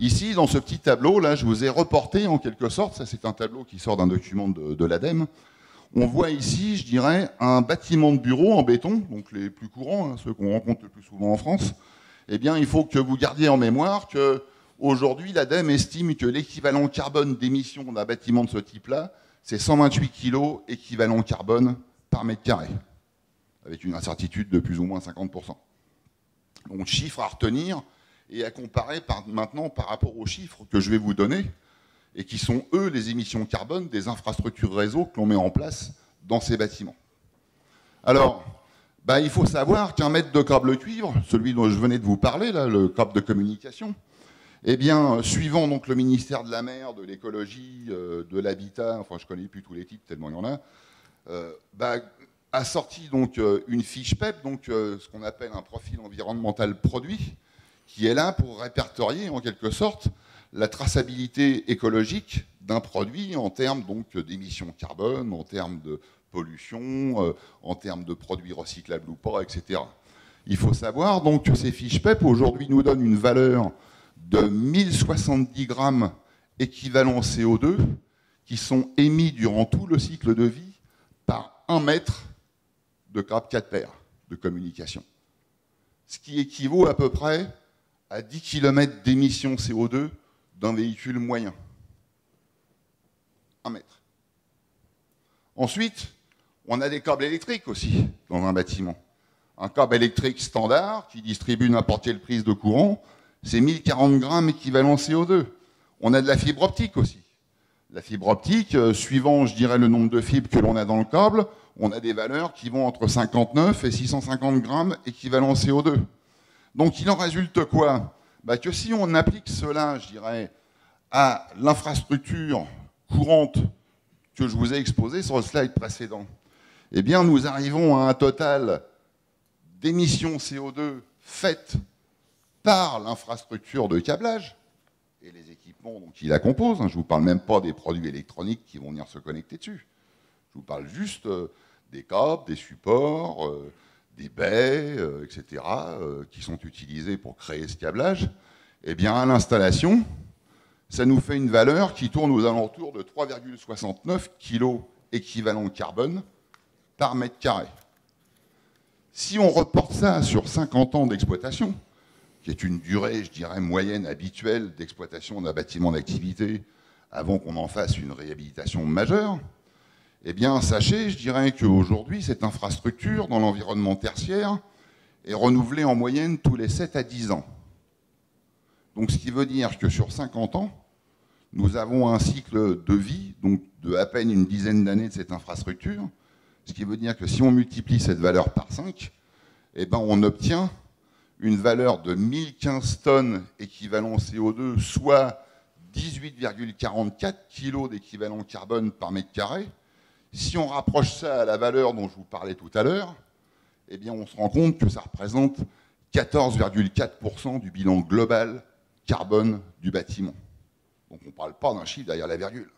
Ici, dans ce petit tableau, là, je vous ai reporté en quelque sorte, ça c'est un tableau qui sort d'un document de l'ADEME. On voit ici, je dirais, un bâtiment de bureau en béton, donc les plus courants, hein, ceux qu'on rencontre le plus souvent en France. Eh bien, il faut que vous gardiez en mémoire qu'aujourd'hui, l'ADEME estime que l'équivalent carbone d'émission d'un bâtiment de ce type-là, c'est 128 kg équivalent carbone par mètre carré, avec une incertitude de plus ou moins 50%. Donc, chiffre à retenir et à comparer maintenant par rapport aux chiffres que je vais vous donner, et qui sont, eux, les émissions carbone des infrastructures réseau que l'on met en place dans ces bâtiments. Alors, il faut savoir qu'un mètre de câble cuivre, celui dont je venais de vous parler, là, le câble de communication, eh bien, suivant donc le ministère de la Mer, de l'écologie, de l'habitat, enfin je ne connais plus tous les types tellement il y en a, a sorti donc une fiche PEP, donc ce qu'on appelle un profil environnemental produit, qui est là pour répertorier en quelque sorte la traçabilité écologique d'un produit en termes donc d'émissions carbone, en termes de pollution, en termes de produits recyclables ou pas, etc. Il faut savoir donc que ces fiches PEP aujourd'hui nous donnent une valeur de 1070 grammes équivalent CO2 qui sont émis durant tout le cycle de vie par 1 mètre de câble 4 paires de communication. Ce qui équivaut à peu près à 10 km d'émissions CO2 d'un véhicule moyen. 1 mètre. Ensuite, on a des câbles électriques aussi dans un bâtiment. Un câble électrique standard qui distribue n'importe quelle prise de courant, c'est 1040 grammes équivalent CO2. On a de la fibre optique aussi. La fibre optique, suivant, je dirais, le nombre de fibres que l'on a dans le câble, on a des valeurs qui vont entre 59 et 650 grammes équivalent CO2. Donc il en résulte quoi ? Que si on applique cela, je dirais, à l'infrastructure courante que je vous ai exposée sur le slide précédent, eh bien nous arrivons à un total d'émissions CO2 faites par l'infrastructure de câblage et les équipements qui la composent. Je ne vous parle même pas des produits électroniques qui vont venir se connecter dessus. Je vous parle juste des câbles, des supports, des baies, etc., qui sont utilisés pour créer ce câblage. Eh bien, à l'installation, ça nous fait une valeur qui tourne aux alentours de 3,69 kg équivalent carbone par mètre carré. Si on reporte ça sur 50 ans d'exploitation, qui est une durée, je dirais, moyenne habituelle d'exploitation d'un bâtiment d'activité avant qu'on en fasse une réhabilitation majeure, eh bien, sachez, je dirais qu'aujourd'hui, cette infrastructure dans l'environnement tertiaire est renouvelée en moyenne tous les 7 à 10 ans. Donc, ce qui veut dire que sur 50 ans, nous avons un cycle de vie, donc de à peine une dizaine d'années de cette infrastructure, ce qui veut dire que si on multiplie cette valeur par 5, eh ben, on obtient une valeur de 1015 tonnes équivalent CO2, soit 18,44 kg d'équivalent carbone par mètre carré. Si on rapproche ça à la valeur dont je vous parlais tout à l'heure, eh bien on se rend compte que ça représente 14,4% du bilan global carbone du bâtiment. Donc on ne parle pas d'un chiffre derrière la virgule.